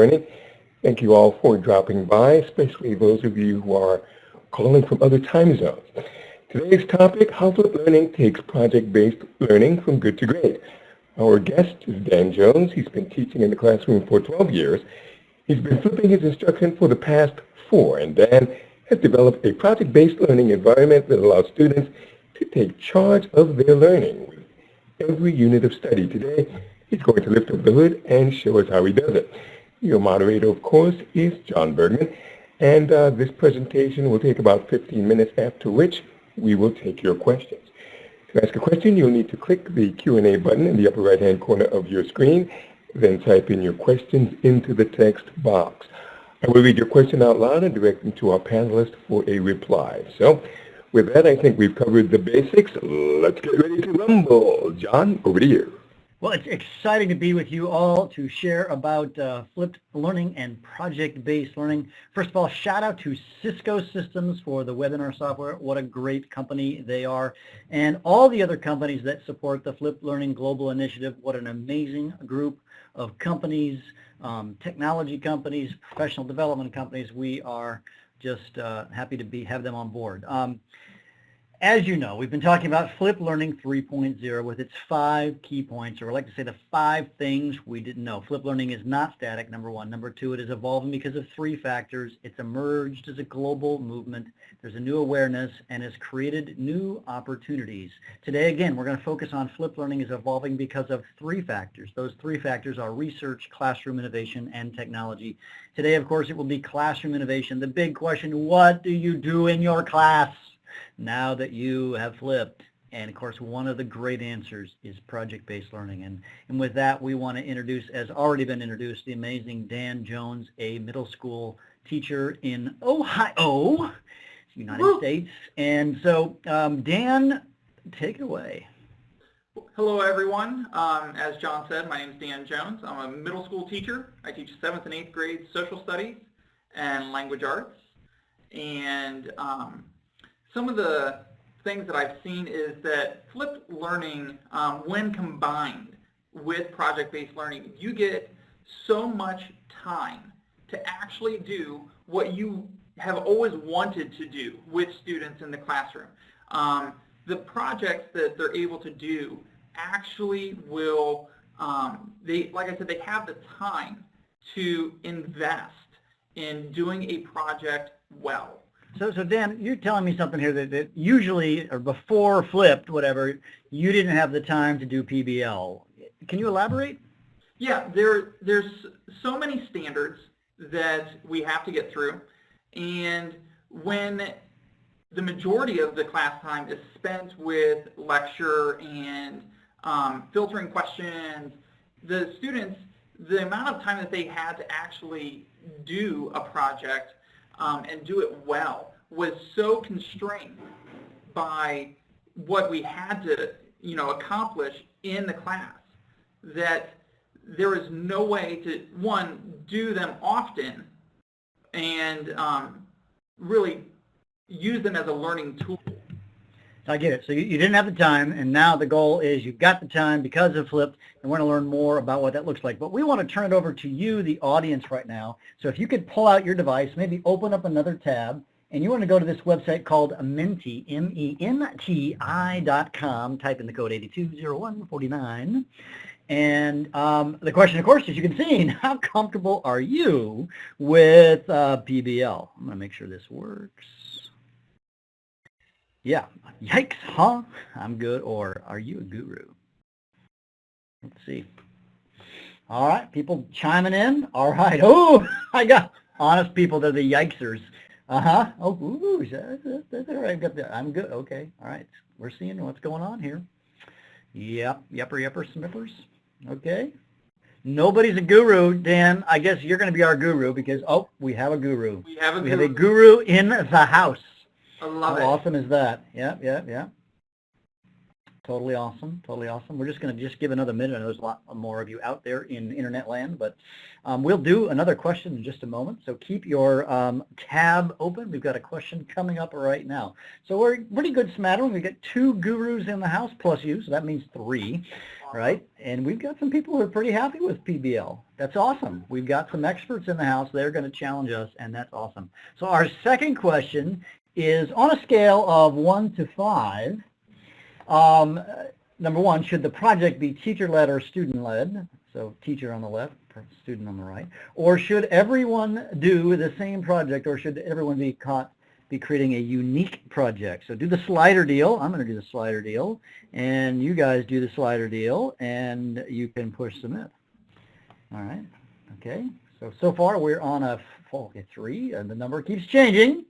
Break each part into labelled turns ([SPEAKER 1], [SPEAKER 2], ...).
[SPEAKER 1] Learning. Thank you all for dropping by, especially those of you who are calling from other time zones. Today's topic, how Flip Learning takes project-based learning from good to great. Our guest is Dan Jones. He's been teaching in the classroom for 12 years. He's been flipping his instruction for the past 4, and Dan has developed a project-based learning environment that allows students to take charge of their learning with every unit of study. Today, he's going to lift up the hood and show us how he does it. Your moderator, of course, is John Bergman, and this presentation will take about 15 minutes, after which we will take your questions. To ask a question, you'll need to click the Q&A button in the upper right-hand corner of your screen, then type in your questions into the text box. I will read your question out loud and direct them to our panelists for a reply. So, with that, I think we've covered the basics. Let's get ready to rumble. John, over to you.
[SPEAKER 2] Well, it's exciting to be with you all to share about flipped learning and project-based learning. First of all, shout out to Cisco Systems for the webinar software. What a great company they are. And all the other companies that support the Flipped Learning Global Initiative. What an amazing group of companies, technology companies, professional development companies. We are just happy to have them on board. As you know, we've been talking about Flip Learning 3.0 with its 5 key points, or I like to say the 5 things we didn't know. Flip Learning is not static, number 1. Number 2, it is evolving because of 3 factors. It's emerged as a global movement. There's a new awareness and has created new opportunities. Today, again, we're going to focus on Flip Learning is evolving because of 3 factors. Those 3 factors are research, classroom innovation, and technology. Today, of course, it will be classroom innovation. The big question, what do you do in your class now that you have flipped? And of course, one of the great answers is project-based learning. And with that, we want to introduce, as already been introduced, the amazing Dan Jones, a middle school teacher in Ohio, United States. And so, Dan, take it away.
[SPEAKER 3] Hello, everyone. As John said, my name is Dan Jones. I'm a middle school teacher. I teach 7th and 8th grade social studies and language arts. And some of the things that I've seen is that flipped learning, when combined with project-based learning, you get so much time to actually do what you have always wanted to do with students in the classroom. The projects that they're able to do actually will, like I said, they have the time to invest in doing a project well.
[SPEAKER 2] So Dan, you're telling me something here that usually, or before flipped, whatever, you didn't have the time to do PBL. Can you elaborate?
[SPEAKER 3] Yeah, there's so many standards that we have to get through, and when the majority of the class time is spent with lecture and filtering questions, the students, the amount of time that they had to actually do a project and do it well was so constrained by what we had to, accomplish in the class that there was no way to, one, do them often and really use them as a learning tool.
[SPEAKER 2] I get it. So you didn't have the time, and now the goal is you've got the time because of flipped, and we're going to learn more about what that looks like. But we want to turn it over to you, the audience, right now. So if you could pull out your device, maybe open up another tab, and you want to go to this website called Menti, MENTI.com, type in the code 820149. And the question, of course, as you can see, how comfortable are you with PBL? I'm going to make sure this works. Yeah, yikes, huh? I'm good, or are you a guru? Let's see. All right, people chiming in. All right. Oh, I got honest people. They're the yikesers. Uh-huh. Oh, ooh, that's all right. I'm good. Okay. All right. We're seeing what's going on here. Yep. Yepper, snippers. Okay. Nobody's a guru, Dan. I guess you're going to be our guru because, we have a guru. We have a guru in the house.
[SPEAKER 3] I love it.
[SPEAKER 2] How awesome is that? Yeah. Totally awesome. We're just going to give another minute. I know there's a lot more of you out there in internet land, but we'll do another question in just a moment. So keep your tab open. We've got a question coming up right now. So we're pretty good smattering. We've got 2 gurus in the house plus you, so that means 3. right? And we've got some people who are pretty happy with PBL. That's awesome. We've got some experts in the house. They're going to challenge us, and that's awesome. So our second question is, on a scale of 1 to 5, number 1, should the project be teacher-led or student-led? So teacher on the left, student on the right. Or should everyone do the same project, or should everyone be creating a unique project? So do the slider deal. I'm going to do the slider deal, and you guys do the slider deal, and you can push submit. All right. Okay. So far we're on a 3, and the number keeps changing.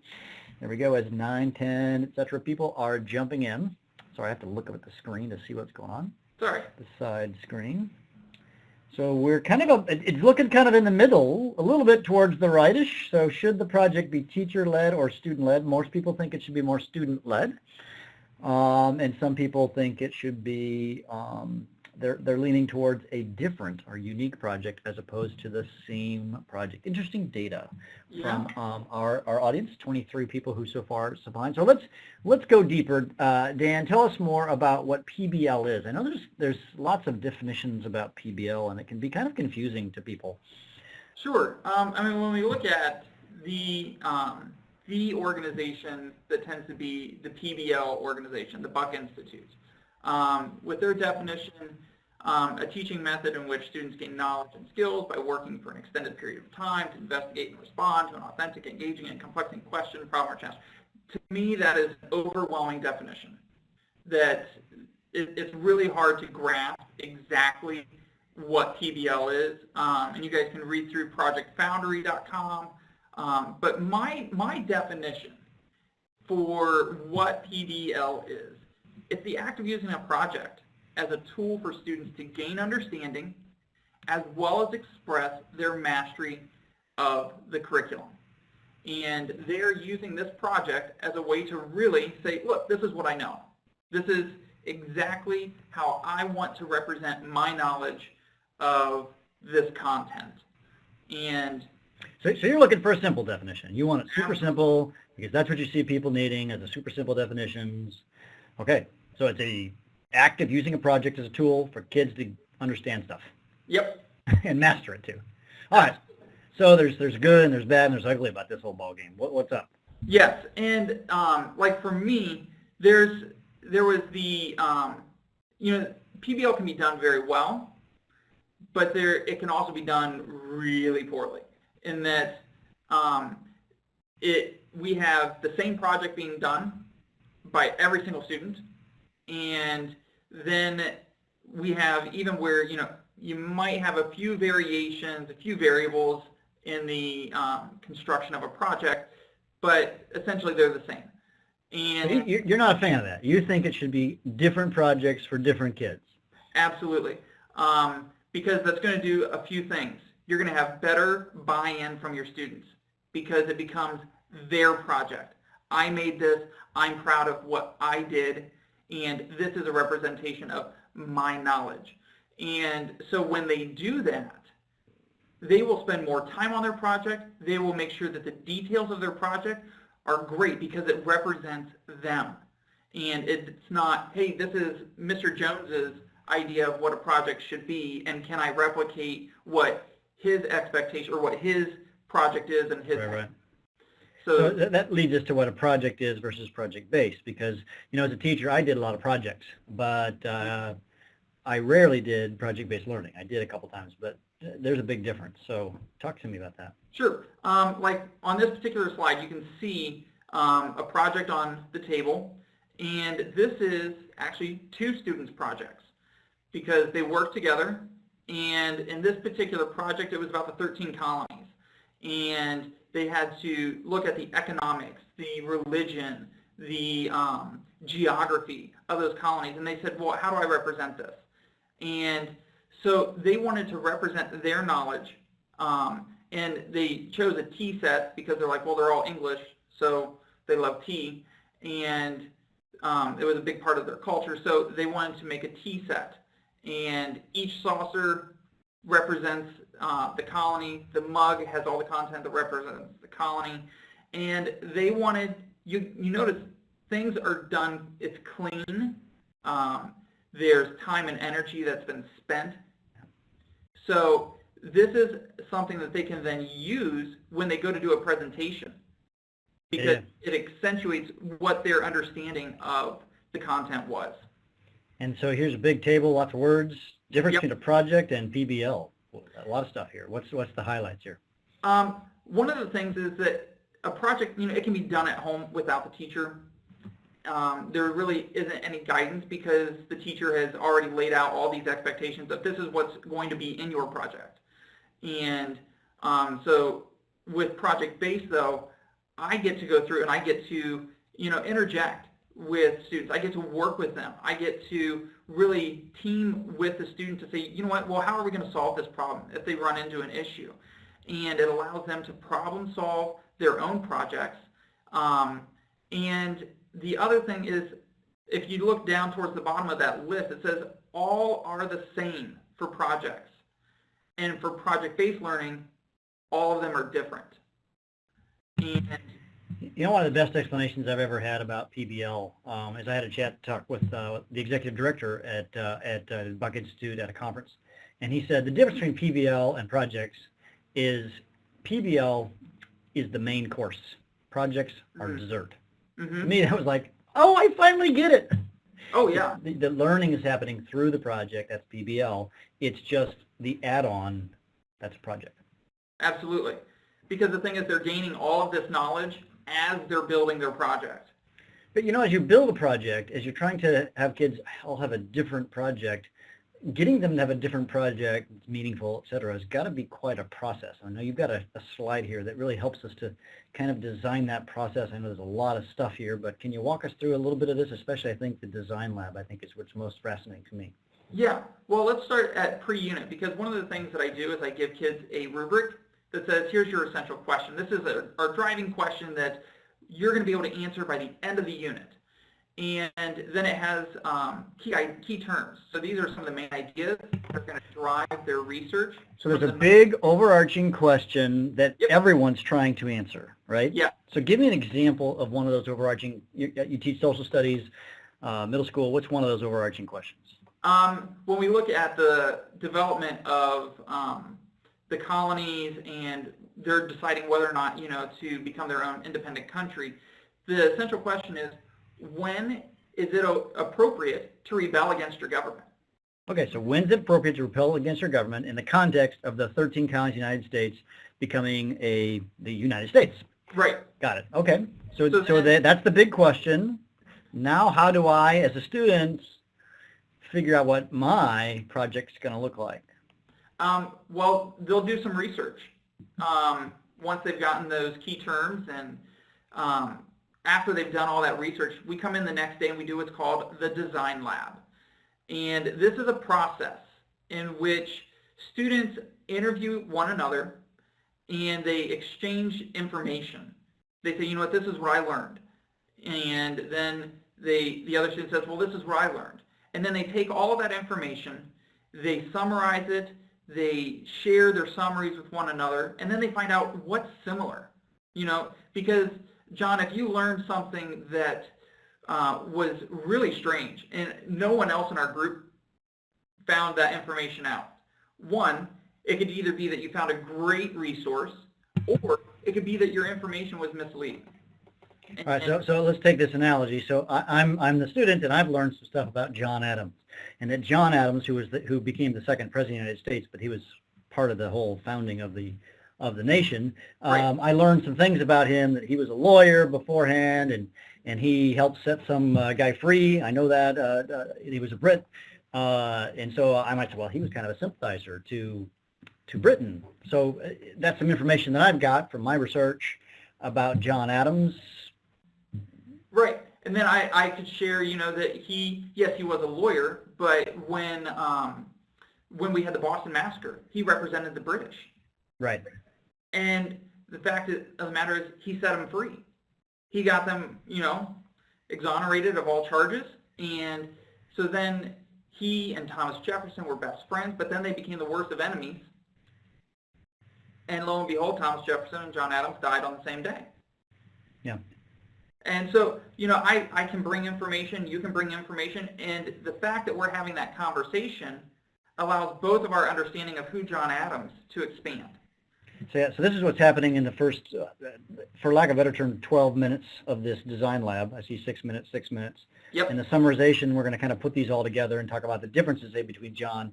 [SPEAKER 2] There we go. As 9, 10, etc. People are jumping in. Sorry, I have to look up at the screen to see what's going on.
[SPEAKER 3] Sorry.
[SPEAKER 2] The side screen. So we're kind of, it's looking kind of in the middle, a little bit towards the rightish. So should the project be teacher-led or student-led? Most people think it should be more student-led. And some people think it should be, they're leaning towards a different or unique project as opposed to the same project. Interesting data from our audience, 23 people who so far supplied. So let's go deeper. Dan, tell us more about what PBL is. I know there's lots of definitions about PBL, and it can be kind of confusing to people.
[SPEAKER 3] Sure. I mean, when we look at the organization that tends to be the PBL organization, the Buck Institute, with their definition, a teaching method in which students gain knowledge and skills by working for an extended period of time to investigate and respond to an authentic, engaging, and complex question, problem, or challenge. To me, that is an overwhelming definition. That it's really hard to grasp exactly what PBL is, and you guys can read through projectfoundry.com. But my definition for what PBL is, it's the act of using a project as a tool for students to gain understanding as well as express their mastery of the curriculum. And they're using this project as a way to really say, look, this is what I know. This is exactly how I want to represent my knowledge of this content. And
[SPEAKER 2] so you're looking for a simple definition. You want it super simple because that's what you see people needing as a super simple definitions. Okay, so it's a act of using a project as a tool for kids to understand stuff.
[SPEAKER 3] Yep.
[SPEAKER 2] And master it too. All right. So there's good and there's bad and there's ugly about this whole ball game. What's up?
[SPEAKER 3] Yes, and like for me, there was the PBL can be done very well, but it can also be done really poorly. In that we have the same project being done by every single student, and then we have even where you might have a few variations, a few variables in the construction of a project, but essentially they're the same. And
[SPEAKER 2] so you're not a fan of that. You think it should be different projects for different kids.
[SPEAKER 3] Absolutely, because that's going to do a few things. You're going to have better buy-in from your students because it becomes their project. I made this, I'm proud of what I did, and this is a representation of my knowledge. And so when they do that, they will spend more time on their project. They will make sure that the details of their project are great because it represents them. And it's not, hey, this is Mr. Jones's idea of what a project should be, and can I replicate what his expectation or what his project is and his.
[SPEAKER 2] Right. So that leads us to what a project is versus project-based, because, as a teacher, I did a lot of projects, but I rarely did project-based learning. I did a couple times, but there's a big difference. So talk to me about that.
[SPEAKER 3] Sure. Like on this particular slide, you can see a project on the table, and this is actually 2 students' projects because they work together. And in this particular project, it was about the 13 colonies. And they had to look at the economics, the religion, the geography of those colonies. And they said, well, how do I represent this? And so they wanted to represent their knowledge. And they chose a tea set because they're like, well, they're all English, so they love tea. And it was a big part of their culture. So they wanted to make a tea set. And each saucer represents the colony. The mug has all the content that represents the colony. And they wanted, you notice things are done, it's clean. There's time and energy that's been spent. So this is something that they can then use when they go to do a presentation, because it accentuates what their understanding of the content was.
[SPEAKER 2] And so here's a big table, lots of words, difference between a project and PBL. A lot of stuff here. What's the highlights here?
[SPEAKER 3] One of the things is that a project, it can be done at home without the teacher. There really isn't any guidance because the teacher has already laid out all these expectations that this is what's going to be in your project. And so with project-based, though, I get to go through and I get to, interject with students. I get to work with them. I get to really team with the student to say, you know what, well, how are we going to solve this problem if they run into an issue? And it allows them to problem solve their own projects. And the other thing is, if you look down towards the bottom of that list, it says all are the same for projects. And for project-based learning, all of them are different. And
[SPEAKER 2] one of the best explanations I've ever had about PBL is I had a chat talk with the executive director at Buck Institute at a conference, and he said the difference between PBL and projects is PBL is the main course. Projects are dessert. To me, that was like, oh, I finally get it.
[SPEAKER 3] Oh, yeah.
[SPEAKER 2] The learning is happening through the project. That's PBL. It's just the add-on. That's a project.
[SPEAKER 3] Absolutely. Because the thing is, they're gaining all of this knowledge as they're building their project.
[SPEAKER 2] But as you build a project, as you're trying to have kids all have a different project, getting them to have a different project, meaningful, et cetera, has got to be quite a process. I know you've got a slide here that really helps us to kind of design that process. I know there's a lot of stuff here, but can you walk us through a little bit of this, especially I think the design lab, I think is what's most fascinating to me.
[SPEAKER 3] Yeah, well, let's start at pre-unit, because one of the things that I do is I give kids a rubric that says, here's your essential question. This is our driving question that you're going to be able to answer by the end of the unit. And then it has key terms. So these are some of the main ideas that are going to drive their research.
[SPEAKER 2] So there's a big overarching question that everyone's trying to answer, right?
[SPEAKER 3] Yeah.
[SPEAKER 2] So give me an example of one of those overarching, you teach social studies, middle school, what's one of those overarching questions?
[SPEAKER 3] When we look at the development of the colonies and they're deciding whether or not, to become their own independent country, the central question is, when is it appropriate to rebel against your government?
[SPEAKER 2] Okay, so when's it appropriate to rebel against your government in the context of the 13 colonies of the United States becoming the United States?
[SPEAKER 3] Right.
[SPEAKER 2] Got it. Okay. So that's the big question. Now, how do I, as a student, figure out what my project's going to look like?
[SPEAKER 3] Well, they'll do some research once they've gotten those key terms, and after they've done all that research, we come in the next day and we do what's called the design lab. And this is a process in which students interview one another and they exchange information. They say, you know what, this is what I learned. And then the other student says, well, this is what I learned. And then they take all of that information, they summarize it, they share their summaries with one another, and then they find out what's similar. Because John, if you learned something that was really strange and no one else in our group found that information out, one, it could either be that you found a great resource, or it could be that your information was misleading.
[SPEAKER 2] All right, so let's take this analogy. So I'm the student, and I've learned some stuff about John Adams, and that John Adams, who became the second president of the United States, but he was part of the whole founding of the nation.
[SPEAKER 3] Right.
[SPEAKER 2] I learned some things about him, that he was a lawyer beforehand, and he helped set some guy free. I know that he was a Brit, and so I might say, well, he was kind of a sympathizer to Britain. So that's some information that I've got from my research about John Adams.
[SPEAKER 3] Right. And then I could share, that he was a lawyer, but when we had the Boston Massacre, he represented the British.
[SPEAKER 2] Right.
[SPEAKER 3] And the fact of the matter is, he set them free. He got them, exonerated of all charges. And so then he and Thomas Jefferson were best friends, but then they became the worst of enemies. And lo and behold, Thomas Jefferson and John Adams died on the same day.
[SPEAKER 2] Yeah.
[SPEAKER 3] And so, I can bring information, you can bring information, and the fact that we're having that conversation allows both of our understanding of who John Adams to expand.
[SPEAKER 2] So, yeah, so this is what's happening in the first, for lack of a better term, 12 minutes of this design lab. I see 6 minutes, 6 minutes.
[SPEAKER 3] Yep.
[SPEAKER 2] In the summarization, we're going to kind of put these all together and talk about the differences, say, between John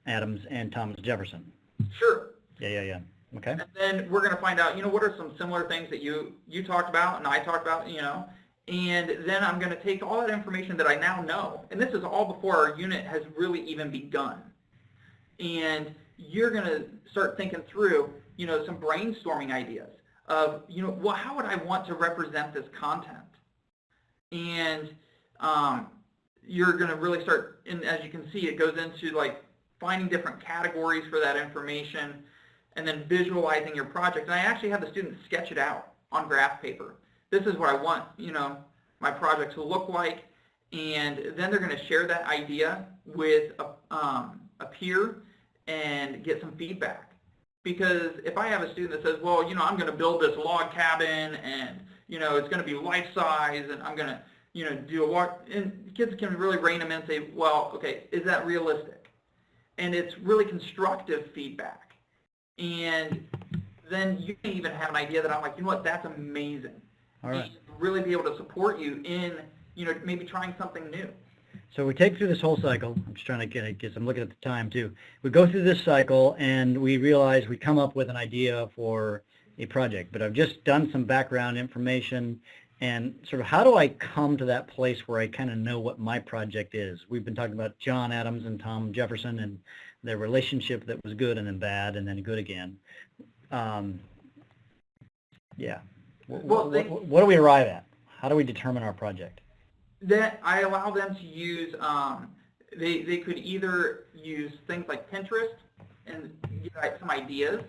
[SPEAKER 2] Adams and Thomas Jefferson.
[SPEAKER 3] Sure.
[SPEAKER 2] Yeah. Okay.
[SPEAKER 3] And then we're going to find out, what are some similar things that you talked about and I talked about, and then I'm going to take all that information that I now know, and this is all before our unit has really even begun. And you're going to start thinking through, some brainstorming ideas of, well, how would I want to represent this content? And you're going to really start, and as you can see, it goes into like finding different categories for that information and then visualizing your project. And I actually have the students sketch it out on graph paper. This is what I want, my project to look like. And then they're going to share that idea with a peer and get some feedback. Because if I have a student that says, well, I'm going to build this log cabin and, it's going to be life size and I'm going to, do a walk, and kids can really rein them in and say, well, okay, is that realistic? And it's really constructive feedback. And then you may even have an idea that I'm like, that's amazing.
[SPEAKER 2] All right.
[SPEAKER 3] And really be able to support you in, maybe trying something new.
[SPEAKER 2] So we take through this whole cycle. I'm just trying to get it because I'm looking at the time too. We go through this cycle and we realize we come up with an idea for a project, but I've just done some background information and sort of how do I come to that place where I kind of know what my project is? We've been talking about John Adams and Tom Jefferson and their relationship that was good and then bad and then good again. Yeah.
[SPEAKER 3] Well,
[SPEAKER 2] what do we arrive at? How do we determine our project?
[SPEAKER 3] That I allow them to use, they could either use things like Pinterest and get some ideas,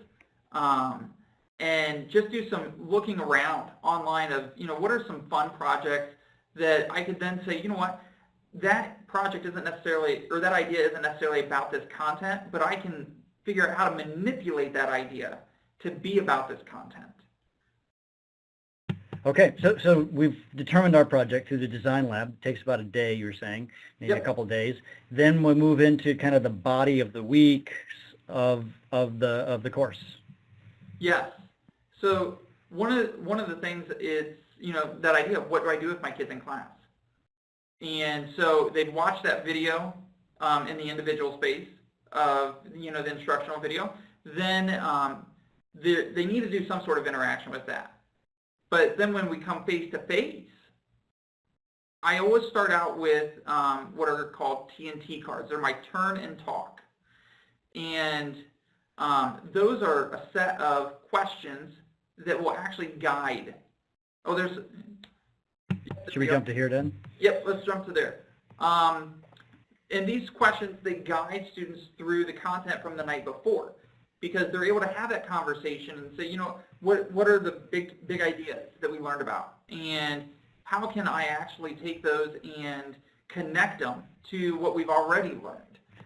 [SPEAKER 3] and just do some looking around online of, what are some fun projects that I could then say, that project isn't necessarily, or that idea isn't necessarily about this content, but I can figure out how to manipulate that idea to be about this content.
[SPEAKER 2] Okay, so we've determined our project through the design lab. It takes about a day, you were saying, maybe a couple of days. Then we move into kind of the body of the week of the course.
[SPEAKER 3] Yes. So one of the things is, that idea of what do I do with my kids in class? And so they'd watch that video in the individual space of, the instructional video. Then they need to do some sort of interaction with that. But then when we come face-to-face, I always start out with what are called T&T cards. They're my turn and talk. And those are a set of questions that will actually guide. Oh, there's...
[SPEAKER 2] Should we jump to here then?
[SPEAKER 3] Yep, let's jump to there. And these questions, they guide students through the content from the night before, because they're able to have that conversation and say, what are the big ideas that we learned about, and how can I actually take those and connect them to what we've already learned?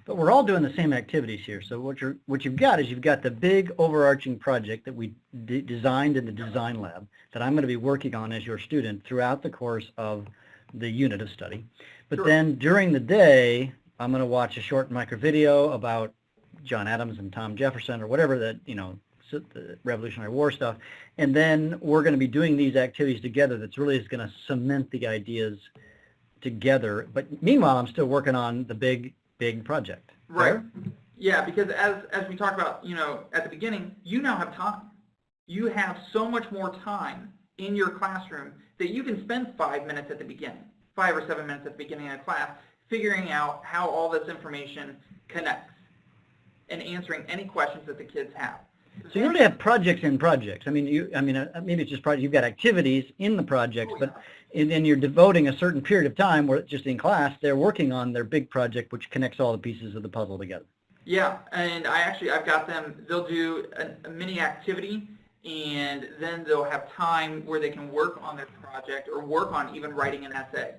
[SPEAKER 2] But we're all doing the same activities here. So what you've got is you've got the big overarching project that we designed in the design lab that I'm going to be working on as your student throughout the course of the unit of study. But then during the day, I'm going to watch a short micro video about John Adams and Tom Jefferson or whatever that, the Revolutionary War stuff. And then we're going to be doing these activities together that's really is going to cement the ideas together. But meanwhile, I'm still working on the big project.
[SPEAKER 3] Right.
[SPEAKER 2] Fair?
[SPEAKER 3] Yeah, because as we talked about, at the beginning, you now have time. You have so much more time in your classroom that you can spend 5 minutes at the beginning, 5 or 7 minutes at the beginning of a class, figuring out how all this information connects and answering any questions that the kids have.
[SPEAKER 2] So you really have projects in projects. Maybe it's just projects. You've got activities in the projects, but then you're devoting a certain period of time where just in class they're working on their big project, which connects all the pieces of the puzzle together.
[SPEAKER 3] Yeah, and I've got them. They'll do a mini activity, and then they'll have time where they can work on their project or work on even writing an essay.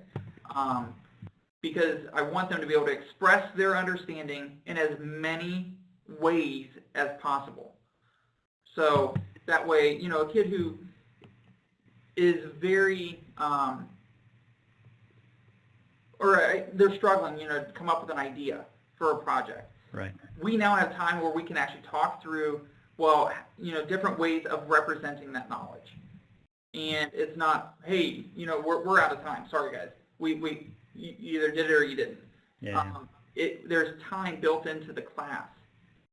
[SPEAKER 3] Because I want them to be able to express their understanding in as many ways as possible. So that way, a kid who is very they're struggling, to come up with an idea for a project.
[SPEAKER 2] Right.
[SPEAKER 3] We now have time where we can actually talk through, well, different ways of representing that knowledge. And it's not, hey, we're out of time. Sorry, guys. You either did it or you didn't.
[SPEAKER 2] Yeah.
[SPEAKER 3] There's time built into the class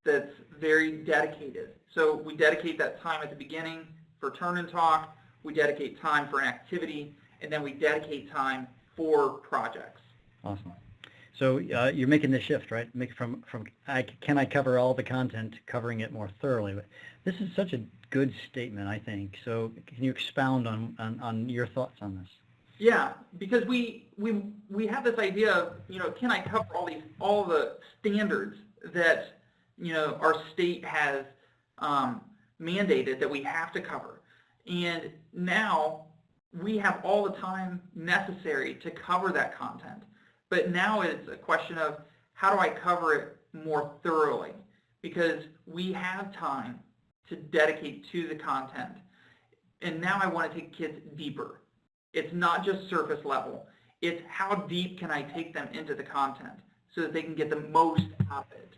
[SPEAKER 3] that's very dedicated. So we dedicate that time at the beginning for turn and talk. We dedicate time for an activity, and then we dedicate time for projects.
[SPEAKER 2] Awesome. So you're making the shift, right? Can I cover all the content, covering it more thoroughly? This is such a good statement, I think. So can you expound on your thoughts on this?
[SPEAKER 3] Yeah, because we have this idea of, can I cover all the standards that our state has mandated that we have to cover, and now we have all the time necessary to cover that content. But now it's a question of how do I cover it more thoroughly, because we have time to dedicate to the content. And now I want to take kids deeper. It's not just surface level. It's how deep can I take them into the content so that they can get the most out of it.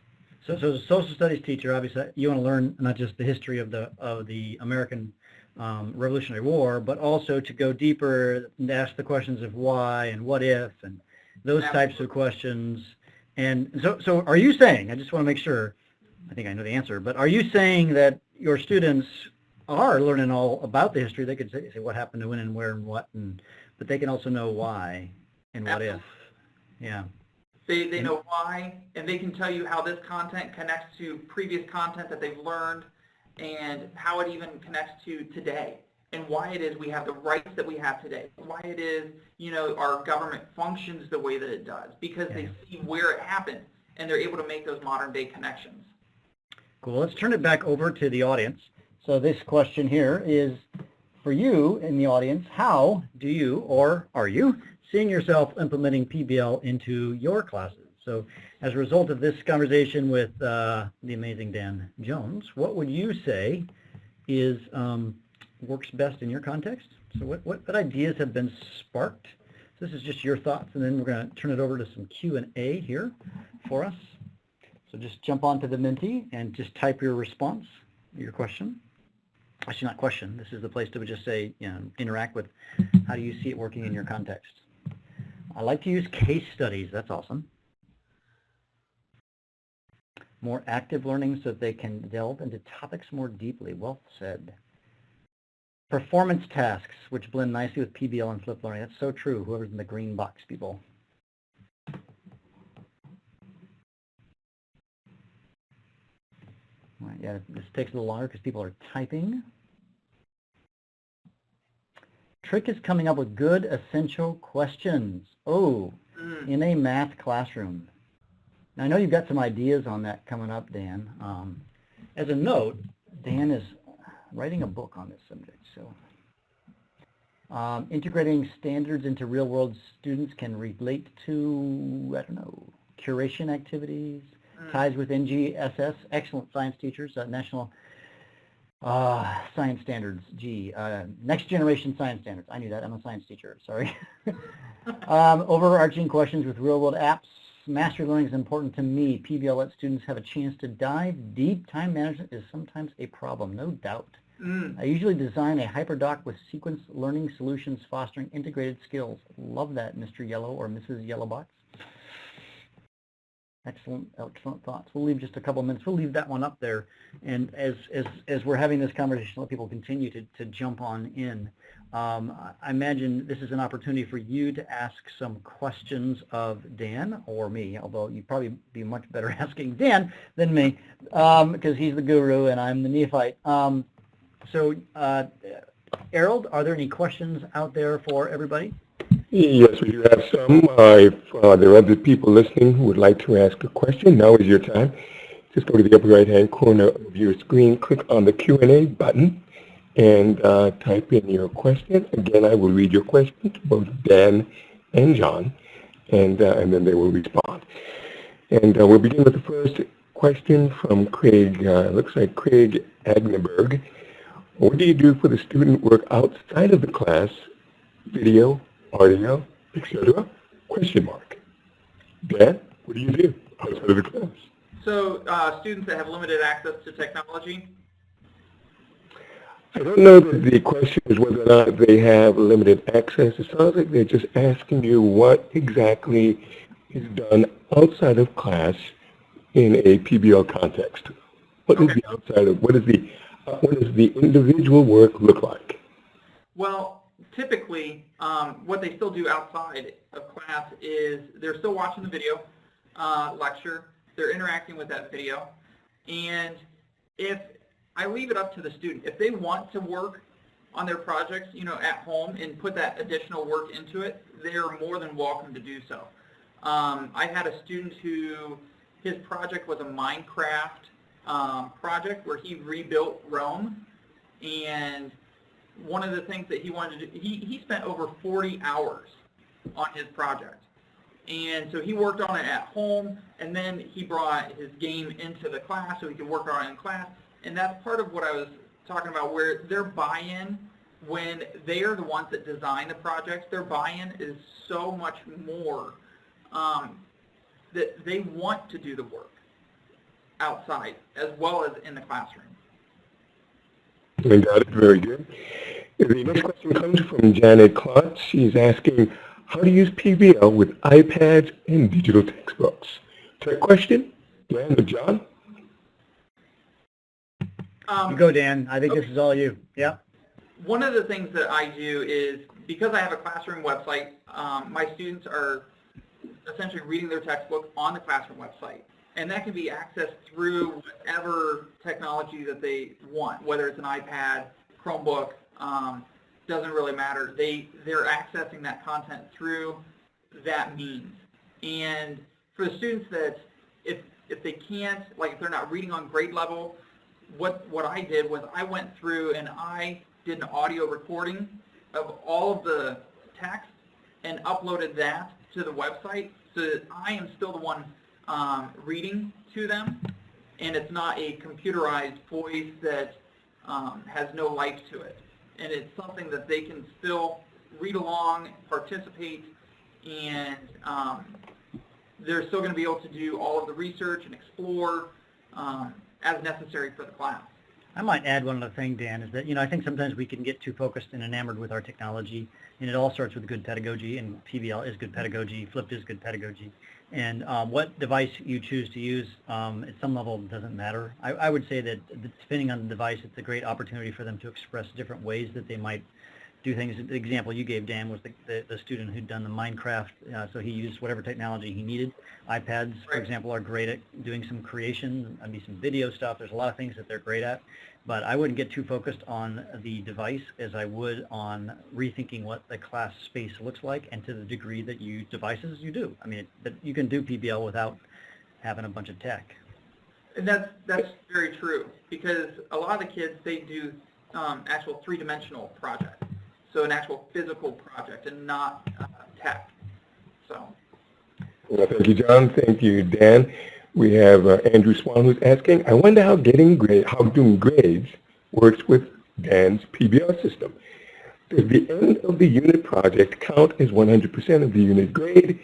[SPEAKER 2] So as a social studies teacher, obviously you want to learn not just the history of the American Revolutionary War, but also to go deeper and ask the questions of why and what if and those types of questions. And so are you saying, I just want to make sure, I think I know the answer, but are you saying that your students are learning all about the history? They could say what happened to when and where and what, but they can also know why and what if. Yeah.
[SPEAKER 3] They know why, and they can tell you how this content connects to previous content that they've learned, and how it even connects to today, and why it is we have the rights that we have today, why it is, our government functions the way that it does, because they see where it happened, and they're able to make those modern day connections.
[SPEAKER 2] Cool. Let's turn it back over to the audience. So this question here is for you in the audience. How do you, or are you, seeing yourself implementing PBL into your classes? So as a result of this conversation with the amazing Dan Jones, what would you say is works best in your context? So what ideas have been sparked? So this is just your thoughts, and then we're going to turn it over to some Q&A here for us. So just jump onto the Menti and just type your response, your question. Actually, not question. This is the place to just say, interact with how do you see it working in your context. I like to use case studies. That's awesome. More active learning so that they can delve into topics more deeply. Well said. Performance tasks, which blend nicely with PBL and flipped learning. That's so true. Whoever's in the green box, people. All right, yeah, this takes a little longer because people are typing. Trick is coming up with good essential questions. Oh, in a math classroom. Now, I know you've got some ideas on that coming up, Dan. As a note, Dan is writing a book on this subject. So, integrating standards into real-world students can relate to, I don't know, curation activities, ties with NGSS, excellent science teachers, National Science Standards, Next Generation Science Standards. I knew that. I'm a science teacher. Sorry. Overarching questions with real-world apps. Mastery learning is important to me. PBL lets students have a chance to dive deep. Time management is sometimes a problem, no doubt. I usually design a hyperdoc with sequence learning solutions fostering integrated skills. Love that, Mr. Yellow or Mrs. Yellowbox. Excellent thoughts. We'll leave just a couple of minutes. We'll leave that one up there. And as we're having this conversation, let people continue to jump on in. I imagine this is an opportunity for you to ask some questions of Dan or me, although you'd probably be much better asking Dan than me because he's the guru and I'm the neophyte. Harold, are there any questions out there for everybody?
[SPEAKER 1] Yes, we do have some. If there are other people listening who would like to ask a question, now is your time. Just go to the upper right-hand corner of your screen, click on the Q&A button, and type in your question. Again, I will read your question to both Dan and John, and then they will respond. And we'll begin with the first question from Craig. Looks like Craig Agneberg. What do you do for the student work outside of the class video, audio, etc.? Question mark. Dan, what do you do outside of the class?
[SPEAKER 3] So students that have limited access to technology.
[SPEAKER 1] I don't know that the question is whether or not they have limited access. It sounds like they're just asking you what exactly is done outside of class in a PBL context. What is
[SPEAKER 3] Okay.
[SPEAKER 1] the outside of, what does the individual work look like?
[SPEAKER 3] Well, typically, what they still do outside of class is they're still watching the video lecture. They're interacting with that video. And if I leave it up to the student, if they want to work on their projects, at home and put that additional work into it, they are more than welcome to do so. I had a student who, his project was a Minecraft project where he rebuilt Rome, and one of the things that he wanted to do, he spent over 40 hours on his project. And so he worked on it at home, and then he brought his game into the class so he could work on it in class. And that's part of what I was talking about, where their buy-in, when they are the ones that design the projects, their buy-in is so much more that they want to do the work outside as well as in the classroom.
[SPEAKER 1] I got it. Very good. The next question comes from Janet Klotz. She's asking, how to use PBL with iPads and digital textbooks? That question, Dan or John?
[SPEAKER 2] You go, Dan. I think this is all you. Yeah.
[SPEAKER 3] One of the things that I do is, because I have a classroom website, my students are essentially reading their textbook on the classroom website. And that can be accessed through whatever technology that they want, whether it's an iPad, Chromebook, doesn't really matter. They're accessing that content through that means. And for the students that, if they can't, like if they're not reading on grade level, what I did was I went through and I did an audio recording of all of the text and uploaded that to the website so that I am still the one reading to them, and it's not a computerized voice that has no life to it. And it's something that they can still read along, participate, and they're still going to be able to do all of the research and explore as necessary for the class.
[SPEAKER 2] I might add one other thing, Dan, is that, I think sometimes we can get too focused and enamored with our technology, and it all starts with good pedagogy, and PBL is good pedagogy, flipped is good pedagogy. And what device you choose to use at some level doesn't matter. I would say that depending on the device, it's a great opportunity for them to express different ways that they might do things. The example you gave, Dan, was the student who'd done the Minecraft, so he used whatever technology he needed. iPads, for example, are great at doing some creation, some video stuff. There's a lot of things that they're great at. But I wouldn't get too focused on the device as I would on rethinking what the class space looks like, and to the degree that you use devices, you do. That you can do PBL without having a bunch of tech.
[SPEAKER 3] And that's very true, because a lot of the kids, they do actual three-dimensional projects, so an actual physical project and not tech. So.
[SPEAKER 1] Well, thank you, John. Thank you, Dan. We have Andrew Swan who's asking, I wonder how doing grades works with Dan's PBL system. Does the end of the unit project count as 100% of the unit grade?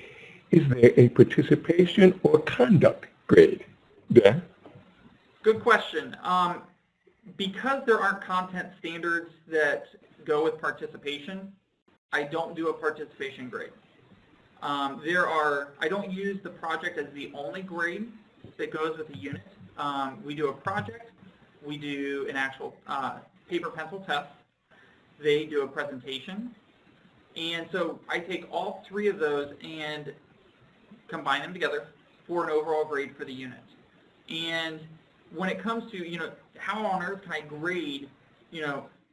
[SPEAKER 1] Is there a participation or conduct grade? Dan?
[SPEAKER 3] Good question. Because there aren't content standards that go with participation, I don't do a participation grade. I don't use the project as the only grade that goes with the unit. We do a project, we do an actual paper pencil test, they do a presentation, and so I take all three of those and combine them together for an overall grade for the unit. And when it comes to, how on earth can I grade,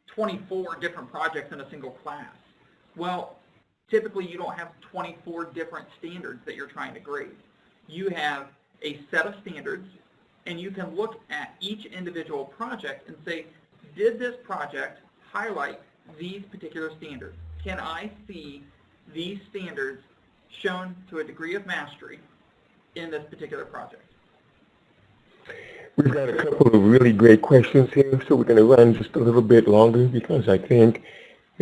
[SPEAKER 3] 24 different projects in a single class? Well, typically you don't have 24 different standards that you're trying to grade. You have a set of standards, and you can look at each individual project and say, did this project highlight these particular standards? Can I see these standards shown to a degree of mastery in this particular project?
[SPEAKER 1] We've got a couple of really great questions here, so we're going to run just a little bit longer because I think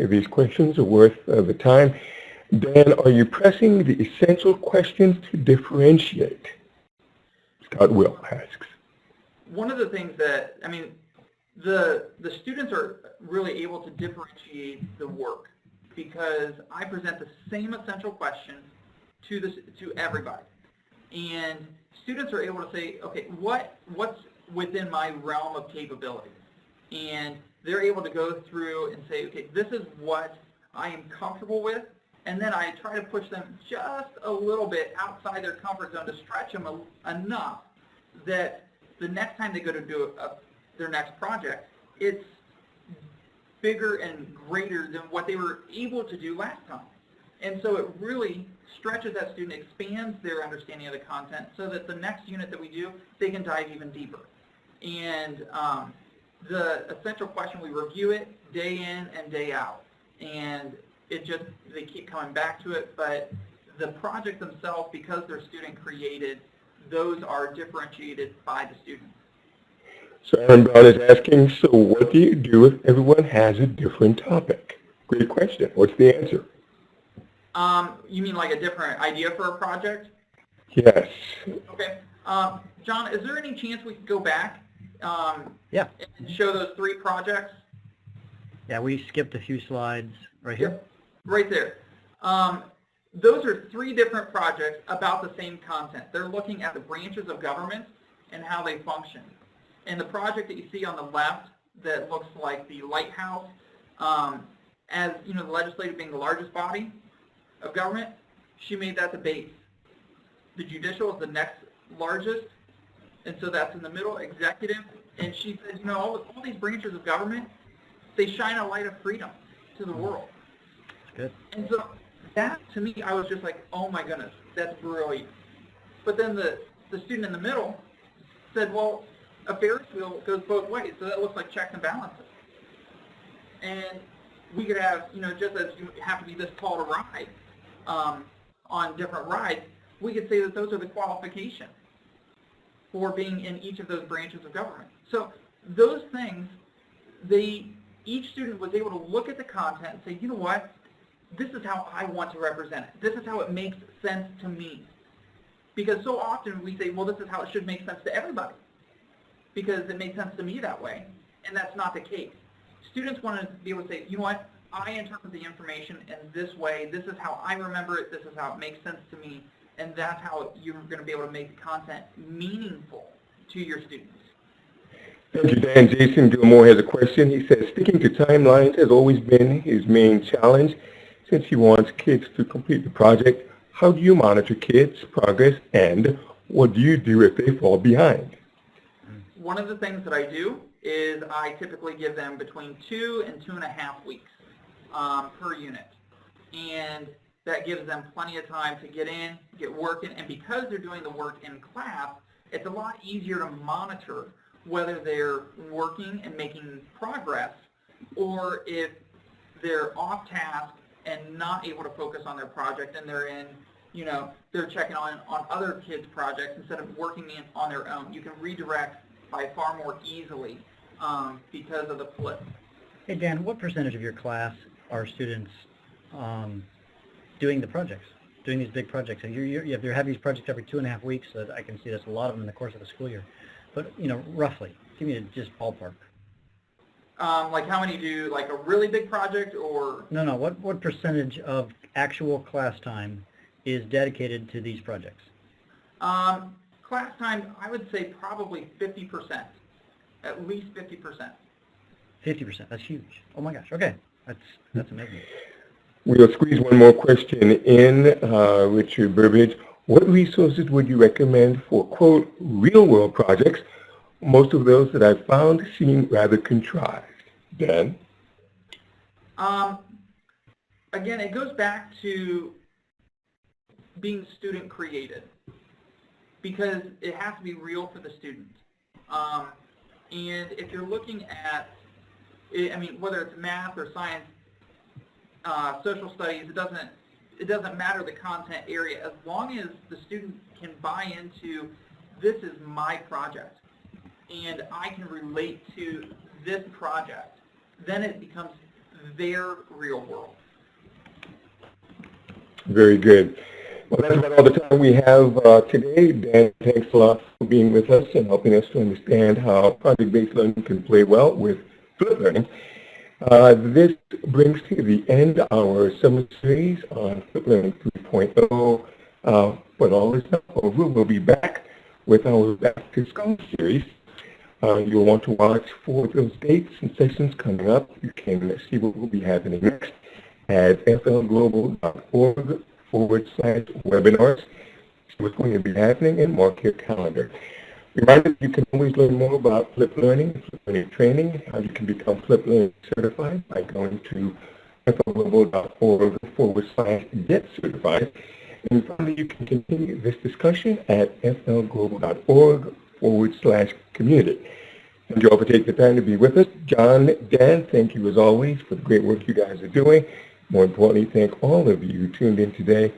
[SPEAKER 1] These questions are worth the time. Dan, are you pressing the essential questions to differentiate? Scott Will asks.
[SPEAKER 3] One of the things that, the students are really able to differentiate the work because I present the same essential questions to everybody. And students are able to say, okay, what's within my realm of capability? And they're able to go through and say, okay, this is what I am comfortable with. And then I try to push them just a little bit outside their comfort zone to stretch them enough that the next time they go to do their next project, it's bigger and greater than what they were able to do last time. And so it really stretches that student, expands their understanding of the content so that the next unit that we do, they can dive even deeper. And the essential question, we review it day in and day out. And they keep coming back to it, but the projects themselves, because they're student created, those are differentiated by the students.
[SPEAKER 1] So Aaron Brown is asking, so what do you do if everyone has a different topic? Great question. What's the answer?
[SPEAKER 3] You mean like a different idea for a project?
[SPEAKER 1] Yes.
[SPEAKER 3] Okay. John, is there any chance we could go back
[SPEAKER 2] Yeah.
[SPEAKER 3] and show those 3 projects?
[SPEAKER 2] Yeah, we skipped a few slides right here.
[SPEAKER 3] Yep, right there. Those are 3 different projects about the same content. They're looking at the branches of government and how they function. And the project that you see on the left that looks like the lighthouse, as you know, the legislature being the largest body of government, she made that the base. The judicial is the next largest, and so that's in the middle, executive. And she said, you know, all these branches of government, they shine a light of freedom to the world.
[SPEAKER 2] That's good.
[SPEAKER 3] And so that, to me, I was just like, oh my goodness, that's brilliant. But then the student in the middle said, well, a Ferris wheel goes both ways, so that looks like checks and balances. And we could have, you know, just as you have to be this tall to ride on different rides, we could say that those are the qualifications for being in each of those branches of government. So those things, each student was able to look at the content and say, you know what, this is how I want to represent it. This is how it makes sense to me. Because so often we say, well, this is how it should make sense to everybody, because it makes sense to me that way, and that's not the case. Students want to be able to say, you know what, I interpret the information in this way, this is how I remember it, this is how it makes sense to me, and that's how you're going to be able to make the content meaningful to your students.
[SPEAKER 1] Thank you, Dan. Jason Gilmore has a question. He says, sticking to timelines has always been his main challenge since he wants kids to complete the project. How do you monitor kids' progress, and what do you do if they fall behind?
[SPEAKER 3] One of the things that I do is I typically give them between 2 and 2.5 weeks per unit. And that gives them plenty of time to get in, get working, and because they're doing the work in class, it's a lot easier to monitor whether they're working and making progress or if they're off task and not able to focus on their project and they're in, you know, they're checking on other kids' projects instead of working on their own. You can redirect by far more easily because of the flip.
[SPEAKER 2] Hey, Dan, what percentage of your class are students doing the projects, doing these big projects? And you have these projects every 2.5 weeks, so I can see that's a lot of them in the course of the school year. But, you know, roughly, give me just ballpark.
[SPEAKER 3] Like how many do like a really big project or?
[SPEAKER 2] No, what percentage of actual class time is dedicated to these projects?
[SPEAKER 3] Class time, I would say probably 50%, at least 50%.
[SPEAKER 2] 50%, that's huge. Oh my gosh, okay, that's amazing.
[SPEAKER 1] We'll squeeze one more question in, Richard Burbidge. What resources would you recommend for, quote, real-world projects? Most of those that I've found seem rather contrived. Dan?
[SPEAKER 3] Again, it goes back to being student-created because it has to be real for the student. And if you're looking at, I mean, whether it's math or science, social studies, it doesn't matter the content area, as long as the student can buy into, this is my project, and I can relate to this project, then it becomes their real world.
[SPEAKER 1] Very good. Well, that's about all the time we have today. Dan, thanks a lot for being with us and helping us to understand how project-based learning can play well with flipped learning. This brings to the end our summer series on Flipped Learning 3.0. But all is not over. We'll be back with our Back to School series. You'll want to watch for those dates and sessions coming up. You can see what will be happening next at flglobal.org/webinars. See what's going to be happening and mark your calendar. Reminder, you can always learn more about flipped learning, flipped learning training, how you can become flipped learning certified by going to flglobal.org/get certified. And finally, you can continue this discussion at flglobal.org/community. Thank you all for taking the time to be with us. John, Dan, thank you as always for the great work you guys are doing. More importantly, thank all of you who tuned in today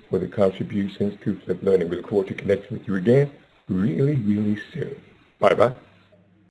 [SPEAKER 1] for the contributions to flipped learning. We look forward to connecting with you again really, really soon. Bye-bye.